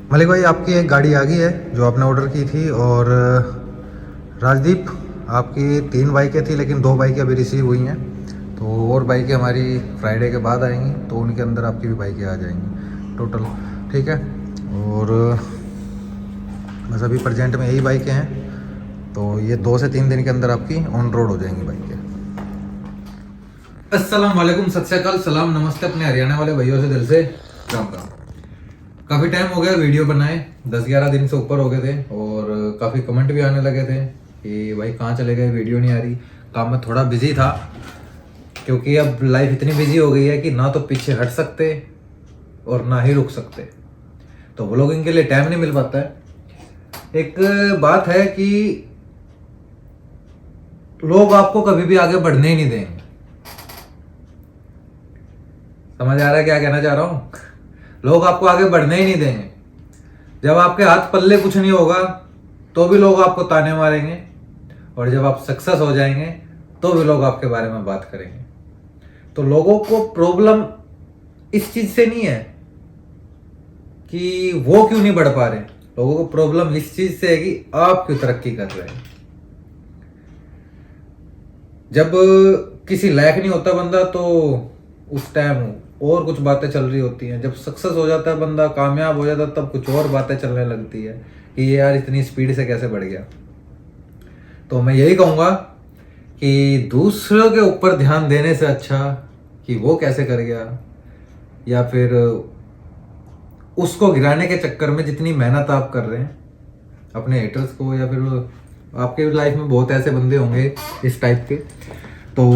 मलिक भाई, आपकी एक गाड़ी आ गई है जो आपने ऑर्डर की थी। और राजदीप, आपकी 3 बाइकें थी लेकिन 2 बाइकें अभी रिसीव हुई हैं। तो और बाइकें हमारी फ्राइडे के बाद आएंगी, तो उनके अंदर आपकी भी बाइकें आ जाएंगी टोटल। ठीक है। और बस अभी प्रेजेंट में यही बाइकें हैं, तो ये 2 से 3 दिन के अंदर आपकी ऑन रोड हो जाएंगी बाइकें। अस्सलाम वालेकुम, सत श्री अकाल, सलाम नमस्ते अपने हरियाणा वाले भैयों से दिल से राम राम। काफ़ी टाइम हो गया वीडियो बनाए, 10-11 दिन से ऊपर हो गए थे। और काफ़ी कमेंट भी आने लगे थे कि भाई कहाँ चले गए, वीडियो नहीं आ रही। काम में थोड़ा बिजी था, क्योंकि अब लाइफ इतनी बिजी हो गई है कि ना तो पीछे हट सकते और ना ही रुक सकते, तो व्लॉगिंग के लिए टाइम नहीं मिल पाता है। एक बात है कि लोग आपको कभी भी आगे बढ़ने ही नहीं देंगे। समझ आ रहा है क्या कहना चाह रहा हूँ? लोग आपको आगे बढ़ने ही नहीं देंगे। जब आपके हाथ पल्ले कुछ नहीं होगा तो भी लोग आपको ताने मारेंगे, और जब आप सक्सेस हो जाएंगे तो भी लोग आपके बारे में बात करेंगे। तो लोगों को प्रॉब्लम इस चीज से नहीं है कि वो क्यों नहीं बढ़ पा रहे, लोगों को प्रॉब्लम इस चीज से है कि आप क्यों तरक्की कर रहे हैं। जब किसी लायक नहीं होता बंदा तो उस टाइम और कुछ बातें चल रही होती हैं। जब सक्सेस हो जाता है बंदा, कामयाब हो जाता है, तब कुछ और बातें चलने लगती है कि ये यार इतनी स्पीड से कैसे बढ़ गया। तो मैं यही कहूँगा कि दूसरों के ऊपर ध्यान देने से अच्छा कि वो कैसे कर गया, या फिर उसको गिराने के चक्कर में जितनी मेहनत आप कर रहे हैं अपने हेटर्स को, या फिर आपके लाइफ में बहुत ऐसे बंदे होंगे इस टाइप के, तो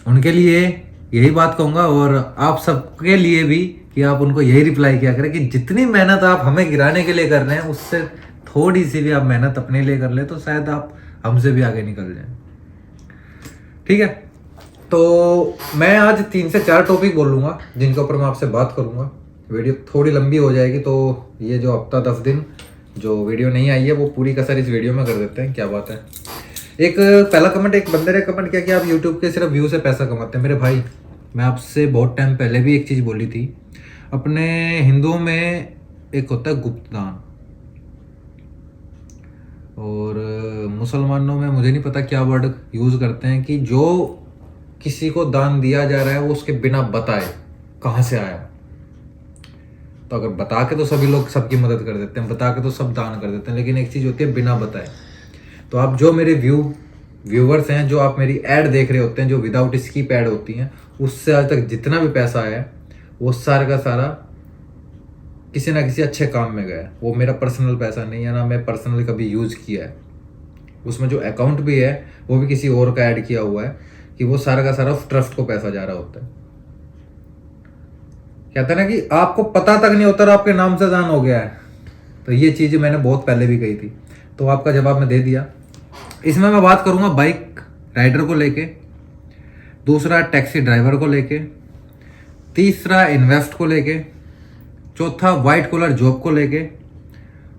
उनके लिए यही बात कहूँगा। और आप सबके लिए भी कि आप उनको यही रिप्लाई किया करें कि जितनी मेहनत आप हमें गिराने के लिए कर रहे हैं, उससे थोड़ी सी भी आप मेहनत अपने लिए कर ले तो शायद आप हमसे भी आगे निकल जाएं। ठीक है। तो मैं आज 3 से 4 टॉपिक बोलूँगा जिनके ऊपर मैं आपसे बात करूँगा। वीडियो थोड़ी लंबी हो जाएगी, तो ये जो हफ्ता 10 दिन जो वीडियो नहीं आई है वो पूरी कसर इस वीडियो में कर देते हैं। क्या बात है। एक पहला कमेंट, एक बंदे ने कमेंट किया कि आप यूट्यूब के सिर्फ व्यू से पैसा कमाते हैं। मेरे भाई, मैं आपसे बहुत टाइम पहले भी एक चीज़ बोली थी। अपने हिंदुओं में एक होता है गुप्त दान, और मुसलमानों में मुझे नहीं पता क्या वर्ड यूज़ करते हैं कि जो किसी को दान दिया जा रहा है वो उसके बिना बताए कहाँ से आया। तो अगर बता के तो सभी लोग सबकी मदद कर देते हैं, बता के तो सब दान कर देते हैं, लेकिन एक चीज़ होती है बिना बताए। तो आप जो मेरे व्यूवर्स हैं, जो आप मेरी ऐड देख रहे होते हैं, जो विदाउट स्किप ऐड होती हैं, उससे आज तक जितना भी पैसा आया है वो सारा का सारा किसी ना किसी अच्छे काम में गया है। वो मेरा पर्सनल पैसा नहीं है, ना मैं पर्सनली कभी यूज़ किया है। उसमें जो अकाउंट भी है वो भी किसी और का ऐड किया हुआ है कि वो सारा का सारा ट्रस्ट को पैसा जा रहा होता है। कहते हैं ना कि आपको पता तक नहीं होता और आपके नाम से दान हो गया है। तो ये चीज़ मैंने बहुत पहले भी कही थी, तो आपका जवाब मैं दे दिया। इसमें मैं बात करूंगा बाइक राइडर को लेके, दूसरा टैक्सी ड्राइवर को लेके, तीसरा इन्वेस्ट को लेके, चौथा वाइट कॉलर जॉब को लेके,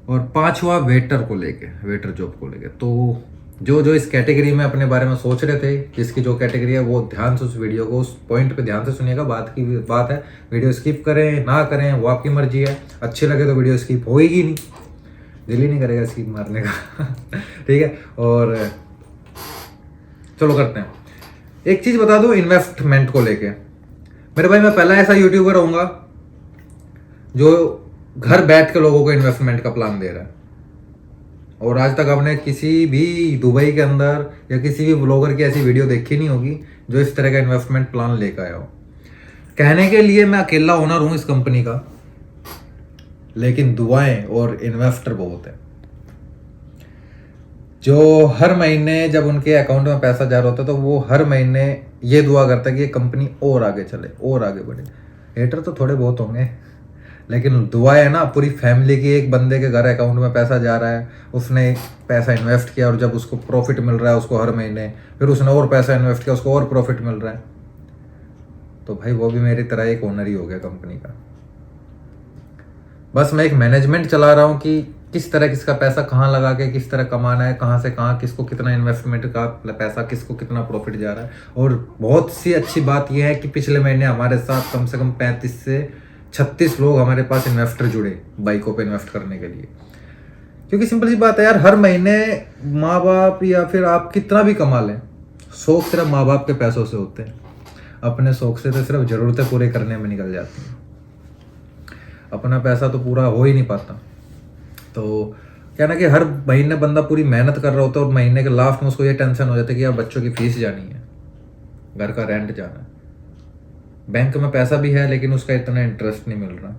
और पांचवा वेटर को लेके, वेटर जॉब को लेके। तो जो इस कैटेगरी में अपने बारे में सोच रहे थे, जिसकी जो कैटेगरी है, वो ध्यान से उस वीडियो को, उस पॉइंट पे ध्यान से सुनिएगा। बात है, वीडियो स्किप करें ना करें वो आपकी मर्जी है। अच्छी लगे तो वीडियो स्किप होएगी नहीं, दिल ही नहीं करेगा स्किप मारने का। ठीक है। और चलो करते हैं। एक चीज बता दूं इन्वेस्टमेंट को लेके, मेरे भाई, मैं पहला ऐसा यूट्यूबर रहूंगा जो घर बैठ के लोगों को इन्वेस्टमेंट का प्लान दे रहा है। और आज तक आपने किसी भी दुबई के अंदर या किसी भी ब्लॉगर की ऐसी वीडियो देखी नहीं होगी जो इस तरह का इन्वेस्टमेंट प्लान लेकर आया हो। कहने के लिए मैं अकेला ओनर हूं इस कंपनी का, लेकिन दुआएं और इन्वेस्टर बहुत है जो हर महीने जब उनके अकाउंट में पैसा जा रहा होता है तो वो हर महीने ये दुआ करता है कि ये कंपनी और आगे चले और आगे बढ़े। हेटर तो थोड़े बहुत होंगे, लेकिन दुआ है ना पूरी फैमिली की। एक बंदे के घर अकाउंट में पैसा जा रहा है, उसने पैसा इन्वेस्ट किया और जब उसको प्रॉफिट मिल रहा है उसको हर महीने, फिर उसने और पैसा इन्वेस्ट किया, उसको और प्रॉफिट मिल रहा है, तो भाई वो भी मेरी तरह एक ओनर ही हो गया कंपनी का। बस मैं एक मैनेजमेंट चला रहा हूँ कि किस तरह किसका पैसा कहाँ लगा के किस तरह कमाना है, कहाँ से कहाँ, किसको कितना इन्वेस्टमेंट का पैसा, किसको कितना प्रॉफिट जा रहा है। और बहुत सी अच्छी बात यह है कि पिछले महीने हमारे साथ कम से कम 35 से 36 लोग हमारे पास इन्वेस्टर जुड़े बाइकों पे इन्वेस्ट करने के लिए। क्योंकि सिंपल सी बात है यार, हर महीने माँ बाप या फिर आप कितना भी कमा लें, शौक सिर्फ माँ बाप के पैसों से होते हैं। अपने शौक से तो सिर्फ ज़रूरतें पूरे करने में निकल जाती हैं, अपना पैसा तो पूरा हो ही नहीं पाता। तो क्या ना कि हर महीने बंदा पूरी मेहनत कर रहा होता है और महीने के लास्ट में उसको ये टेंशन हो जाता है कि यार बच्चों की फीस जानी है, घर का रेंट जाना है, बैंक में पैसा भी है लेकिन उसका इतना इंटरेस्ट नहीं मिल रहा।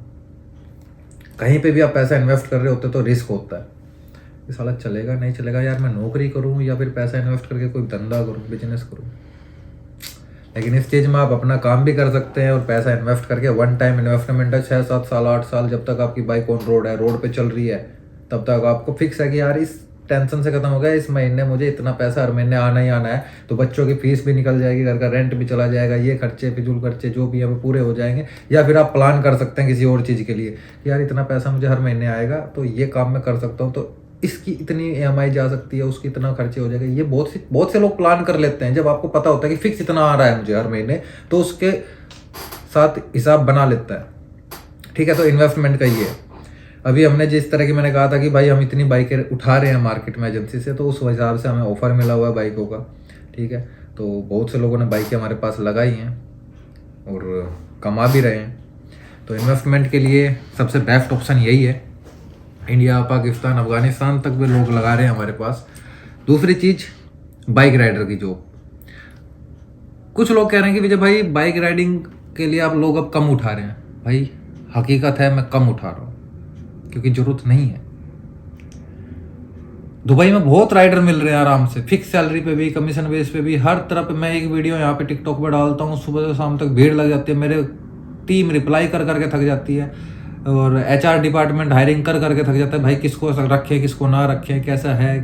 कहीं पे भी आप पैसा इन्वेस्ट कर रहे होते तो रिस्क होता है कि साला चलेगा नहीं चलेगा, यार मैं नौकरी करूँ या फिर पैसा इन्वेस्ट करके कोई धंधा करूँ, बिजनेस करूँ। लेकिन इस चीज़ में आप अपना काम भी कर सकते हैं और पैसा इन्वेस्ट करके वन टाइम इन्वेस्टमेंट है, 6-7 साल 8 साल, जब तक आपकी बाइक ऑन रोड है, रोड पे चल रही है, तब तक आपको फिक्स है कि यार इस टेंशन से खत्म हो गया, इस महीने मुझे इतना पैसा हर महीने आना ही आना है, तो बच्चों की फीस भी निकल जाएगी, घर का रेंट भी चला जाएगा, ये खर्चे फिजूल खर्चे जो भी है वो पूरे हो जाएंगे। या फिर आप प्लान कर सकते हैं किसी और चीज़ के लिए कि यार इतना पैसा मुझे हर महीने आएगा तो ये काम मैं कर सकता हूँ, तो इसकी इतनी EMI जा सकती है, उसकी इतना खर्चे हो जाएगा। ये बहुत से लोग प्लान कर लेते हैं जब आपको पता होता है कि फिक्स इतना आ रहा है मुझे हर महीने, तो उसके साथ हिसाब बना लेता है। ठीक है, तो इन्वेस्टमेंट का ये है। अभी हमने जिस तरह की मैंने कहा था कि भाई हम इतनी बाइकें उठा रहे हैं मार्केट में एजेंसी से, तो उस हिसाब से हमें ऑफर मिला हुआ है बाइकों का। ठीक है, तो बहुत से लोगों ने बाइकें हमारे पास लगाई हैं और कमा भी रहे हैं। तो इन्वेस्टमेंट के लिए सबसे बेस्ट ऑप्शन यही है। इंडिया, पाकिस्तान, अफगानिस्तान तक भी लोग लगा रहे हैं हमारे पास। दूसरी चीज़, बाइक राइडर की जॉब। कुछ लोग कह रहे हैं कि विजय भाई बाइक राइडिंग के लिए आप लोग अब कम उठा रहे हैं। भाई हकीकत है मैं कम उठा रहा हूँ क्योंकि ज़रूरत नहीं है। दुबई में बहुत राइडर मिल रहे हैं आराम से, फिक्स सैलरी पे भी, कमीशन बेस पे भी, हर तरफ। मैं एक वीडियो यहाँ पे टिकटॉक पे डालता हूँ, सुबह से शाम तक भीड़ लग जाती है, मेरे टीम रिप्लाई कर करके थक जाती है और HR डिपार्टमेंट हायरिंग कर करके थक जाता है। भाई किसको रखें किसको ना रखें, कैसा है,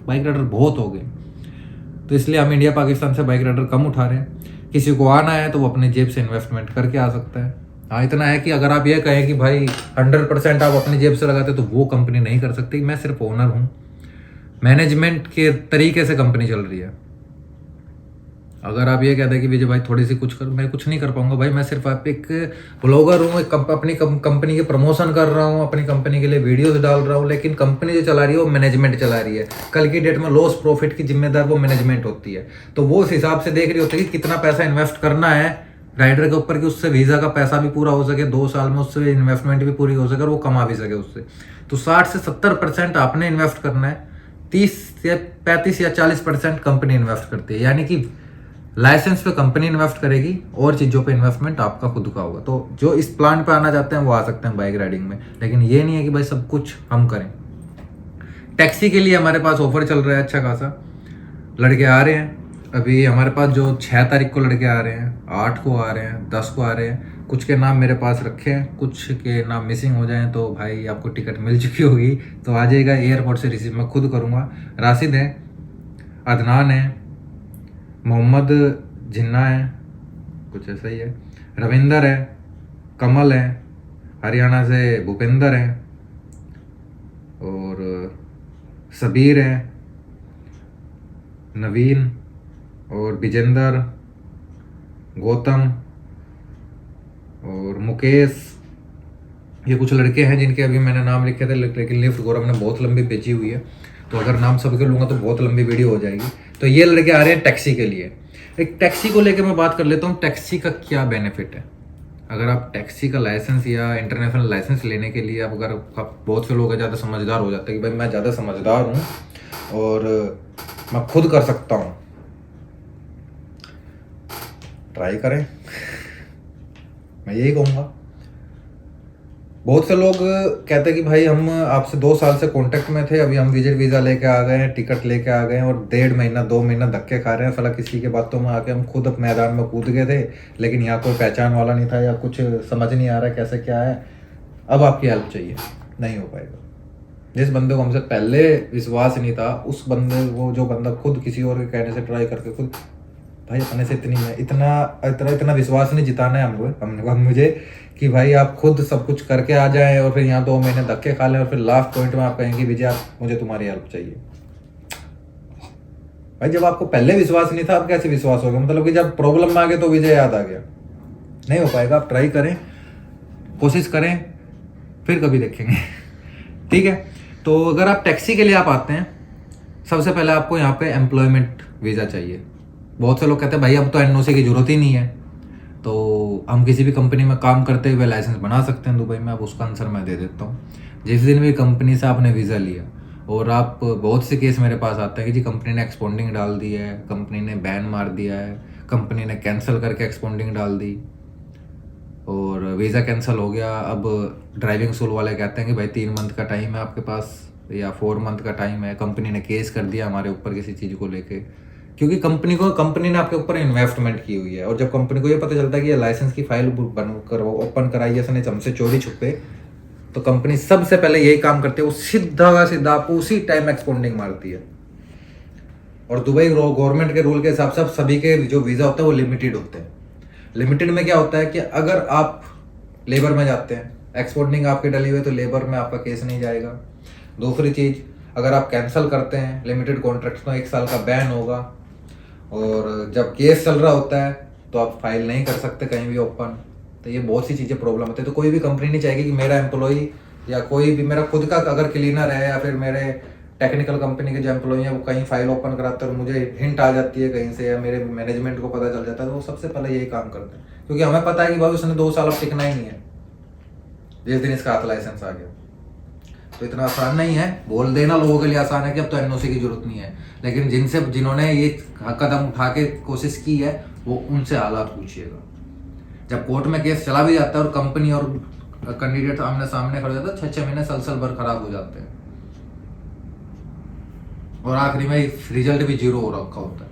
बाइक राइडर बहुत हो गए। तो इसलिए हम इंडिया पाकिस्तान से बाइक राइडर कम उठा रहे हैं। किसी को आना है तो वो अपने जेब से इन्वेस्टमेंट करके आ सकता है। हाँ, इतना है कि अगर आप ये कहें कि भाई 100% आप अपनी जेब से लगाते तो वो कंपनी नहीं कर सकती। मैं सिर्फ ओनर हूँ, मैनेजमेंट के तरीके से कंपनी चल रही है। अगर आप ये कहते हैं कि विजय भाई थोड़ी सी कुछ कर, मैं कुछ नहीं कर पाऊंगा। भाई मैं सिर्फ आप एक ब्लॉगर हूँ, एक अपनी कंपनी के प्रमोशन कर रहा हूँ, अपनी कंपनी के लिए वीडियोस डाल रहा हूँ, लेकिन कंपनी जो चला रही है वो मैनेजमेंट चला रही है। कल की डेट में लॉस प्रॉफिट की जिम्मेदार वो मैनेजमेंट होती है। तो वो उस हिसाब से देख रही होती है कि कितना पैसा इन्वेस्ट करना है राइडर के ऊपर कि उससे वीज़ा का पैसा भी पूरा हो सके, 2 साल में उससे इन्वेस्टमेंट भी पूरी हो सके और वो कमा भी सके उससे। तो 60 से 70% आपने इन्वेस्ट करना है, 30 या 35 या 40% कंपनी इन्वेस्ट करती है। यानी कि लाइसेंस पे कंपनी इन्वेस्ट करेगी और चीज़ों पे इन्वेस्टमेंट आपका खुद का होगा। तो जो इस प्लान पे आना चाहते हैं वो आ सकते हैं बाइक राइडिंग में, लेकिन ये नहीं है कि भाई सब कुछ हम करें। टैक्सी के लिए हमारे पास ऑफर चल रहा है अच्छा खासा, लड़के आ रहे हैं। अभी हमारे पास जो 6 तारीख को लड़के आ रहे हैं, 8 को आ रहे हैं, 10 को आ रहे हैं। कुछ के नाम मेरे पास रखे हैं, कुछ के नाम मिसिंग हो जाएं तो भाई आपको टिकट मिल चुकी होगी, तो आ जाइएगा। एयरपोर्ट से रिसीव मैं खुद करूँगा। राशिद है, अदनान है, मोहम्मद जिन्ना है, कुछ ऐसा ही है, रविंदर है, कमल है, हरियाणा से भूपेंद्र है, और सबीर है, नवीन और विजेंदर, गौतम और मुकेश। ये कुछ लड़के हैं जिनके अभी मैंने नाम लिखे थे, लेकिन लिस्ट गौरव ने बहुत लंबी भेजी हुई है, तो अगर नाम सबके लूँगा तो बहुत लंबी वीडियो हो जाएगी। तो ये लड़के आ रहे हैं टैक्सी के लिए। एक टैक्सी को लेकर मैं बात कर लेता हूँ, टैक्सी का क्या बेनिफिट है। अगर आप टैक्सी का लाइसेंस या इंटरनेशनल लाइसेंस लेने के लिए अगर आप, बहुत से लोग ज़्यादा समझदार हो जाते हैं कि भाई मैं ज़्यादा समझदार हूँ और मैं खुद कर सकता हूँ, ट्राई करें, मैं यही कहूँगा। बहुत से लोग कहते हैं कि भाई हम आपसे 2 साल से कांटेक्ट में थे, अभी हम विजिट वीज़ा लेके आ गए हैं, टिकट लेके आ गए हैं और 1.5 महीना 2 महीना धक्के खा रहे हैं। साला किसी के बातों में आके हम खुद मैदान में कूद गए थे, लेकिन यहाँ कोई पहचान वाला नहीं था या कुछ समझ नहीं आ रहा कैसे क्या है, अब आपकी हेल्प चाहिए, नहीं हो पाएगा। जिस बंदे को हमसे पहले विश्वास नहीं था, उस बंदे को, जो बंदा खुद किसी और के कहने से ट्राई करके खुद, भाई अपने से इतना विश्वास नहीं जिताना है हमने मुझे कि भाई आप खुद सब कुछ करके आ जाएं और फिर यहाँ 2 महीने धक्के खा लें और फिर लास्ट पॉइंट में आप कहेंगे विजय आप, मुझे तुम्हारी हेल्प चाहिए। भाई जब आपको पहले विश्वास नहीं था, अब कैसे विश्वास होगा? मतलब कि जब प्रॉब्लम में आ गए तो विजय याद आ गया, नहीं हो पाएगा। आप ट्राई करें, कोशिश करें, फिर कभी देखेंगे। ठीक है, तो अगर आप टैक्सी के लिए आप आते हैं, सबसे पहले आपको यहाँ पे एम्प्लॉयमेंट वीज़ा चाहिए। बहुत से लोग कहते हैं भाई अब तो एनओसी की ज़रूरत ही नहीं है, तो हम किसी भी कंपनी में काम करते हुए लाइसेंस बना सकते हैं दुबई में। अब उसका आंसर मैं दे देता हूँ। जिस दिन भी कंपनी से आपने वीज़ा लिया, और आप, बहुत से केस मेरे पास आते हैं कि जी कंपनी ने एक्सपोंडिंग डाल दी है, कंपनी ने बैन मार दिया है, कंपनी ने कैंसिल करके एक्सपोंडिंग डाल दी और वीज़ा कैंसिल हो गया। अब ड्राइविंग स्कूल वाले कहते हैं कि भाई 3 मंथ का टाइम है आपके पास या 4 मंथ का टाइम है। कंपनी ने केस कर दिया हमारे ऊपर किसी चीज़ को लेके, क्योंकि कंपनी ने आपके ऊपर इन्वेस्टमेंट की हुई है। और जब कंपनी को ये पता चलता है कि ये लाइसेंस की फाइल ओपन कराई है इसने हमसे चोरी छुपे, तो कंपनी सबसे पहले यही काम करती है, वो सीधा का सीधा आपको उसी टाइम एक्सपोंडिंग मारती है। और दुबई गवर्नमेंट के रूल के हिसाब से सभी के जो वीज़ा होता है वो लिमिटेड होते हैं। लिमिटेड में क्या होता है कि अगर आप लेबर में जाते हैं, एक्सपोर्टिंग आपकी डली हुई, तो लेबर में आपका केस नहीं जाएगा। दूसरी चीज़, अगर आप कैंसिल करते हैं लिमिटेड कॉन्ट्रैक्ट, तो 1 साल का बैन होगा। और जब केस चल रहा होता है तो आप फाइल नहीं कर सकते कहीं भी ओपन। तो ये बहुत सी चीज़ें प्रॉब्लम होती है। तो कोई भी कंपनी नहीं चाहेगी कि मेरा एम्प्लॉई या कोई भी मेरा खुद का अगर क्लीनर है या फिर मेरे टेक्निकल कंपनी के जो एम्प्लॉई हैं वो कहीं फाइल ओपन कराते हैं और मुझे हिंट आ जाती है कहीं से या मेरे मैनेजमेंट को पता चल जाता है, तो वो सबसे पहले यही काम करते हैं। क्योंकि हमें पता है कि भाई उसने 2 साल अब टिकना ही नहीं है जिस दिन इसका हाथ लाइसेंस आ गया। तो इतना आसान नहीं है। बोल देना लोगों के लिए आसान है कि अब तो एनओसी की जरूरत नहीं है, लेकिन जिन्होंने ये कदम उठा के कोशिश की है वो उनसे हालात पूछिएगा। जब कोर्ट में केस चला भी जाता है और कंपनी और कैंडिडेट आमने सामने खड़े हो जाते हैं, 6-6 महीने सलसल भर खराब हो जाते हैं और आखिरी में रिजल्ट भी 0 हो रखा होता है।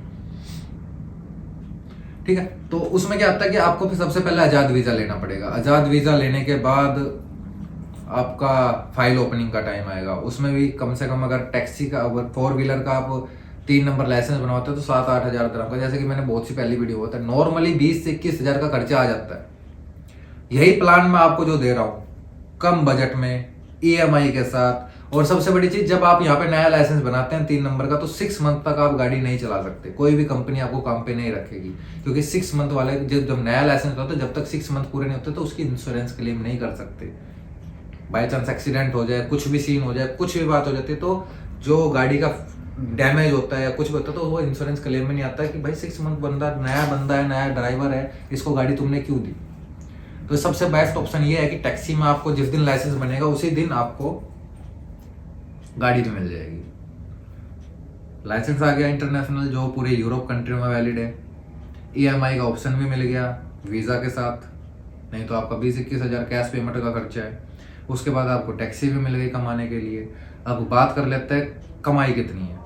ठीक है, तो उसमें क्या आता है कि आपको फिर सबसे पहले आजाद वीजा लेना पड़ेगा। आजाद वीजा लेने के बाद आपका फाइल ओपनिंग का टाइम आएगा। उसमें भी कम से कम अगर टैक्सी का, अगर 4 व्हीलर का आप 3 नंबर लाइसेंस बनवाते हो तो 7-8 हज़ार दिरहम का, जैसे कि मैंने बहुत सी पहली वीडियो होता है, नॉर्मली 20 से 21 हज़ार का खर्चा आ जाता है। यही प्लान मैं आपको जो दे रहा हूँ कम बजट में EMI के साथ। और सबसे बड़ी चीज, जब आप यहाँ पे नया लाइसेंस बनाते हैं 3 नंबर का, तो 6 मंथ तक आप गाड़ी नहीं चला सकते। कोई भी कंपनी आपको काम पे नहीं रखेगी, क्योंकि 6 मंथ वाले जब नया लाइसेंस होता है, जब तक 6 मंथ पूरे नहीं होते तो उसकी इंश्योरेंस क्लेम नहीं कर सकते। बाई चांस एक्सीडेंट हो जाए, कुछ भी सीन हो जाए, कुछ भी बात हो जाती है, तो जो गाड़ी का डैमेज होता है या कुछ भी होता है तो वो इंश्योरेंस क्लेम में नहीं आता है कि भाई 6 मंथ बंदा है, नया ड्राइवर है, इसको गाड़ी तुमने क्यों दी। तो सबसे बेस्ट ऑप्शन ये है कि टैक्सी में आपको जिस दिन लाइसेंस बनेगा उसी दिन आपको गाड़ी भी मिल जाएगी। लाइसेंस आ गया इंटरनेशनल, जो पूरे यूरोप कंट्री में वैलिड है। EMI का ऑप्शन भी मिल गया वीज़ा के साथ, नहीं तो आपका 20-21 हज़ार कैश पेमेंट का खर्चा है। उसके बाद आपको टैक्सी भी मिल गई कमाने के लिए। अब बात कर लेते हैं कमाई कितनी है।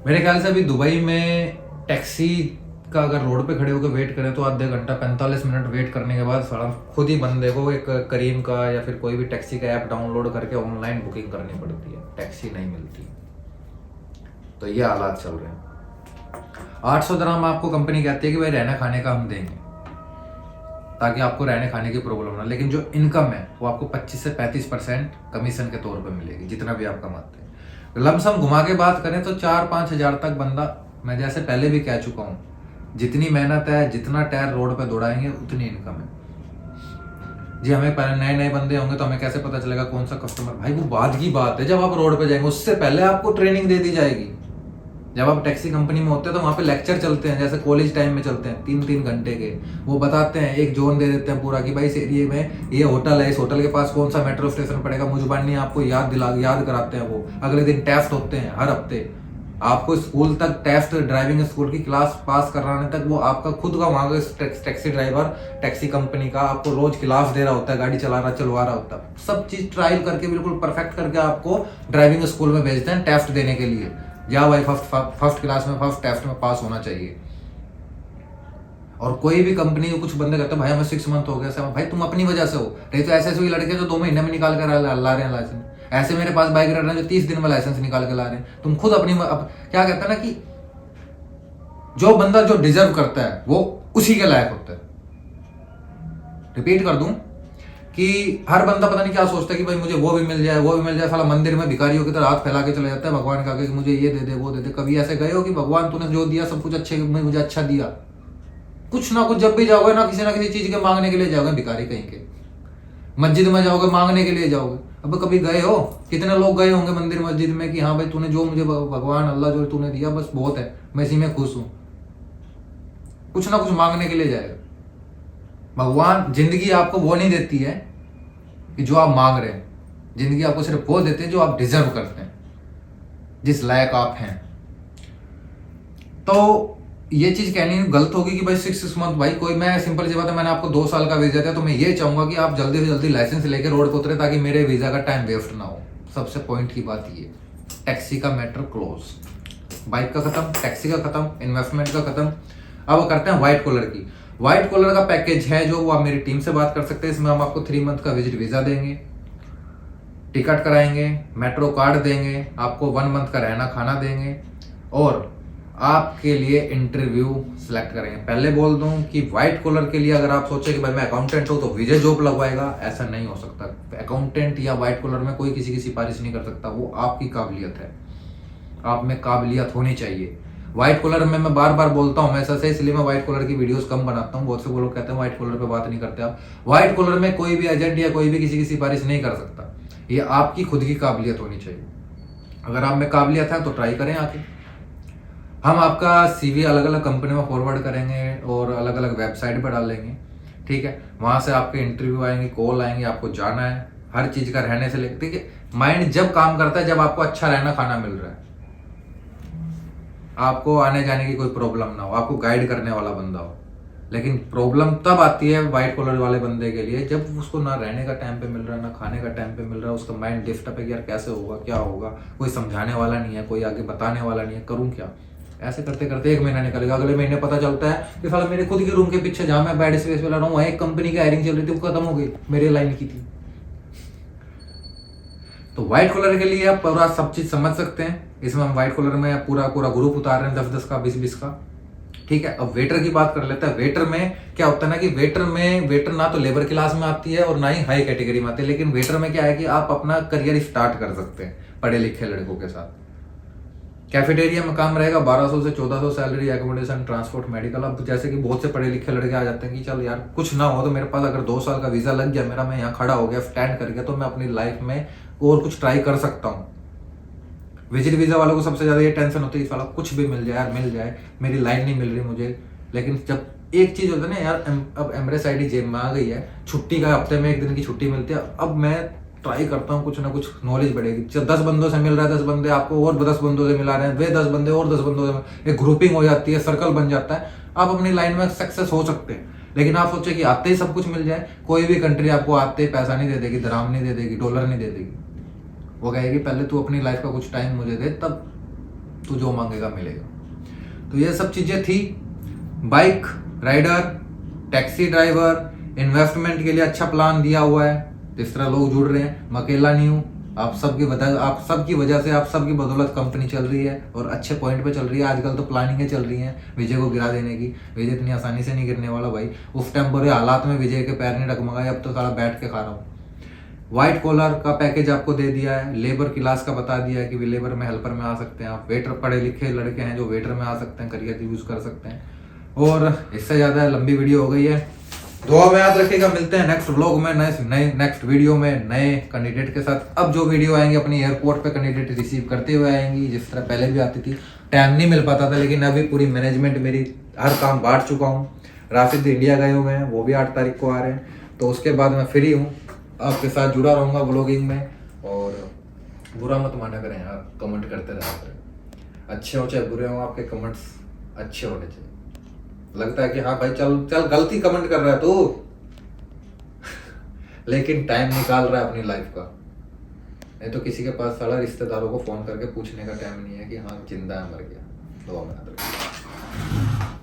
मेरे ख्याल से अभी दुबई में टैक्सी का अगर रोड पे खड़े होकर वेट करें तो आधे घंटा 45 मिनट वेट करने के बाद सारा खुद ही बंदे को एक करीम का या फिर कोई भी टैक्सी का ऐप डाउनलोड करके ऑनलाइन बुकिंग करनी पड़ती है, टैक्सी नहीं मिलती। तो ये हालात चल रहे हैं। 800 दिरहम आपको कंपनी कहती है कि भाई रहने खाने का हम देंगे, ताकि आपको रहने खाने की प्रॉब्लम ना, लेकिन जो इनकम है वो आपको 25 से 35% कमीशन के तौर पे मिलेगी, जितना भी आप कमाते हैं। लमसम घुमा के बात करें तो 4-5 हज़ार तक बंदा, मैं जैसे पहले भी कह चुका हूँ, जितनी मेहनत है, जितना टायर रोड पे दौड़ाएंगे उतनी इनकम है जी। हमें पहले नए बंदे होंगे तो हमें कैसे पता चलेगा कौन सा कस्टमर, भाई वो बाद की बात है। जब आप रोड पे जाएंगे उससे पहले आपको ट्रेनिंग दे दी जाएगी। जब आप टैक्सी कंपनी में होते हैं तो वहाँ पे लेक्चर चलते हैं, जैसे कॉलेज टाइम में चलते हैं 3-3 घंटे के। वो बताते हैं, एक जोन दे देते हैं पूरा कि भाई इस एरिया में ये होटल है, इस होटल के पास कौन सा मेट्रो स्टेशन पड़ेगा, मुझबानी आपको याद कराते हैं। वो अगले दिन टेस्ट होते हैं हर हफ्ते, आपको स्कूल तक टेस्ट, ड्राइविंग स्कूल की क्लास पास कराने तक वो आपका खुद का वहाँ का टैक्सी ड्राइवर, टैक्सी कंपनी का आपको रोज क्लास दे रहा होता है, गाड़ी चलवा रहा होता है। सब चीज ट्रायल करके बिल्कुल परफेक्ट करके आपको ड्राइविंग स्कूल में भेजते हैं टेस्ट देने के लिए। या भाई फर्स्ट क्लास में, फर्स्ट टेस्ट में पास होना चाहिए। और कोई भी कंपनी, कुछ बंदे कहते हैं भाई हमें 6 मंथ हो गया, भाई तुम अपनी वजह से हो, नहीं तो ऐसे लड़के जो 2 महीने में निकाल कर ला रहे हैं लाइसेंस। ऐसे मेरे पास बाइक राइडर जो 30 दिन में लाइसेंस निकाल के ला रहे हैं। तुम खुद अपनी क्या कहते हैं ना कि जो बंदा जो डिजर्व करता है वो उसी के लायक होता है। रिपीट कर दूं कि हर बंदा पता नहीं क्या सोचता है कि भाई मुझे वो भी मिल जाए, साला मंदिर में भिखारियों की तरह हाथ फैला के चले जाता है भगवान का कि मुझे ये दे दे, वो दे दे। कभी ऐसे गए हो कि भगवान तूने जो दिया सब कुछ अच्छे, मुझे अच्छा दिया? कुछ ना कुछ जब भी जाओगे ना किसी चीज के मांगने के लिए जाओगे, भिखारी कहीं के। मस्जिद में जाओगे मांगने के लिए जाओगे। अब कभी गए हो, कितने लोग गए होंगे मंदिर मस्जिद में कि हाँ भाई तूने जो मुझे भगवान अल्लाह जो तूने दिया बस बहुत है, मैं इसी में खुश हूं। कुछ ना कुछ मांगने के लिए जाएगा। भगवान जिंदगी आपको वो नहीं देती है कि जो आप मांग रहे हैं, जिंदगी आपको सिर्फ वो देते हैं जो आप डिजर्व करते हैं, जिस लायक आप हैं। तो ये चीज कहनी गलत होगी कि भाई 6 मंथ, भाई कोई, मैं सिंपल सी बात है, मैंने आपको 2 साल का वीजा दिया तो मैं ये चाहूंगा कि आप जल्दी से जल्दी लाइसेंस लेके रोड पे उतरे ताकि मेरे वीजा का टाइम वेस्ट ना हो। सबसे पॉइंट की बात ये। टैक्सी का मैटर क्लोज, बाइक का खत्म, टैक्सी का खत्म, इन्वेस्टमेंट का खत्म। अब करते हैं व्हाइट कॉलर की। व्हाइट कॉलर का पैकेज है जो वो आप मेरी टीम से बात कर सकते हैं। इसमें हम आपको 3 मंथ का विजिट वीजा देंगे, टिकट कराएंगे, मेट्रो कार्ड देंगे, आपको 1 मंथ का रहना खाना देंगे और आपके लिए इंटरव्यू सिलेक्ट करेंगे। पहले बोल दूं कि व्हाइट कॉलर के लिए अगर आप सोचे कि भाई मैं अकाउंटेंट हूं तो विजय जॉब लगवाएगा, ऐसा नहीं हो सकता। अकाउंटेंट या व्हाइट कॉलर में कोई किसी की सिफारिश नहीं कर सकता, वो आपकी काबिलियत है, आप में काबिलियत होनी चाहिए। व्हाइट कॉलर में मैं बार बार बोलता हूं, मैं ऐसा से इसलिए मैं व्हाइट कॉलर की वीडियोस कम बनाता हूं। बहुत से लोग कहते हैं व्हाइट कॉलर पे बात नहीं करते आप। व्हाइट कॉलर में कोई भी एजेंट या कोई भी किसी की सिफारिश नहीं कर सकता, ये आपकी खुद की काबिलियत होनी चाहिए। अगर आप में काबिलियत है तो ट्राई करें आके। हम आपका सीवी अलग अलग कंपनी में फॉरवर्ड करेंगे और अलग अलग वेबसाइट पर डालेंगे, ठीक है। वहां से आपके इंटरव्यू आएंगे, कॉल आएंगे, आपको जाना है। हर चीज का रहने से लेकर, ठीक है, माइंड जब काम करता है जब आपको अच्छा रहना खाना मिल रहा है, आपको आने जाने की कोई प्रॉब्लम ना हो, आपको गाइड करने वाला बंदा हो। लेकिन प्रॉब्लम तब आती है व्हाइट कॉलर वाले बंदे के लिए जब उसको ना रहने का टाइम पे मिल रहा है, ना खाने का टाइम पे मिल रहा है, उसका माइंड डिस्टर्ब है कि यार कैसे होगा, क्या होगा, कोई समझाने वाला नहीं है, कोई आगे बताने वाला नहीं है, करूं क्या। ऐसे करते करते 1 महीना निकलेगा, अगले महीने पता चलता है कि साला मेरे खुद के रूम के पीछे जहां मैं बेड स्पेस पे रह रहा हूँ, एक कंपनी की हायरिंग चल रही थी, वो खत्म हो गई, मेरे लाइन की थी। तो व्हाइट कॉलर के लिए आप पूरा सब चीज समझ सकते हैं। इसमें हम व्हाइट कॉलर में पूरा ग्रुप उतार रहे हैं, 10-10 का, 20-20 का, ठीक है। अब वेटर की बात कर लेते हैं। वेटर में क्या होता है ना कि वेटर ना तो लेबर क्लास में आती है और ना ही हाई कैटेगरी में आती है, लेकिन वेटर में क्या है कि आप अपना करियर स्टार्ट कर सकते हैं पढ़े लिखे लड़कों के साथ। कैफेटेरिया में काम रहेगा, 1200 से 1400 सैलरी, एकोमोडेशन, ट्रांसपोर्ट, मेडिकल। अब जैसे कि बहुत से पढ़े लिखे लड़के आ जाते हैं कि चल यार कुछ ना हो तो मेरे पास अगर 2 साल का वीजा लग गया मेरा, मैं यहाँ खड़ा हो गया, स्टैंड कर गया, तो मैं अपनी लाइफ में और कुछ ट्राई कर सकता हूँ। विजिट वीजा वालों को सबसे ज्यादा ये टेंशन होती है साला कुछ भी मिल जाए यार, मिल जाए, मेरी लाइन नहीं मिल रही मुझे। लेकिन जब एक चीज होता है ना यार, अब एमरेस आईडी जेब में आ गई है, छुट्टी का हफ्ते में 1 दिन की छुट्टी मिलती है, अब मैं ट्राई करता हूँ कुछ ना कुछ नॉलेज बढ़ेगी। जब 10 बंदों से मिल रहा है, 10 बंदे आपको और 10 बंदों से मिला रहे हैं, वे 10 बंदे और 10 बंदों से, एक ग्रुपिंग हो जाती है, सर्कल बन जाता है, आप अपनी लाइन में सक्सेस हो सकते हैं। लेकिन आप सोचे कि आते ही सब कुछ मिल जाए, कोई भी कंट्री आपको आते ही पैसा नहीं दे देगी, दराम नहीं दे देगी, डॉलर नहीं दे देगी। वो कहेगी पहले तू अपनी लाइफ का कुछ टाइम मुझे दे, तब तू जो मांगेगा मिलेगा। तो ये सब चीजें थी। Bike rider, taxi driver, investment के लिए अच्छा प्लान दिया हुआ है। जिस तरह लोग जुड़ रहे हैं, मैं अकेला नहीं हूँ, आप सबकी वजह से, आप सबकी बदौलत कंपनी चल रही है और अच्छे पॉइंट पे चल रही है। आजकल तो प्लानिंगें चल रही हैं विजय को गिरा देने की। विजय इतनी आसानी से नहीं गिरने वाला भाई। उस टाइम बुरे हालात में विजय के पैर नहीं डगमगाए, अब तो सारा बैठ के खा रहा हूँ। व्हाइट कॉलर का पैकेज आपको दे दिया है, लेबर क्लास का बता दिया है कि लेबर में हेल्पर में आ सकते हैं आप, वेटर पढ़े लिखे लड़के हैं जो वेटर में आ सकते हैं, करियर यूज कर सकते हैं। और इससे ज्यादा लंबी वीडियो हो गई है, दुआ में याद रखिएगा। मिलते हैं नेक्स्ट व्लॉग में नेक्स्ट वीडियो में नए कैंडिडेट के साथ। अब जो वीडियो आएंगे अपनी एयरपोर्ट पे कैंडिडेट रिसीव करते हुए आएंगी, जिस तरह पहले भी आती थी। टाइम नहीं मिल पाता था, लेकिन अभी पूरी मैनेजमेंट मेरी हर काम बांट चुका हूँ। राशिद इंडिया गए हुए हैं, वो भी 8 तारीख को आ रहे हैं, तो उसके बाद मैं फ्री हूँ, आपके साथ जुड़ा रहूंगा ब्लॉगिंग में। और बुरा मत माना करें यार, कमेंट करते रहा करें, अच्छे हो चाहे बुरे हो, आपके कमेंट्स अच्छे होने चाहिए। लगता है कि हाँ भाई चल चल गलती कमेंट कर रहा है तू लेकिन टाइम निकाल रहा है अपनी लाइफ का। नहीं तो किसी के पास साला रिश्तेदारों को फोन करके पूछने का टाइम नहीं है कि हाँ जिंदा है मर गया। तो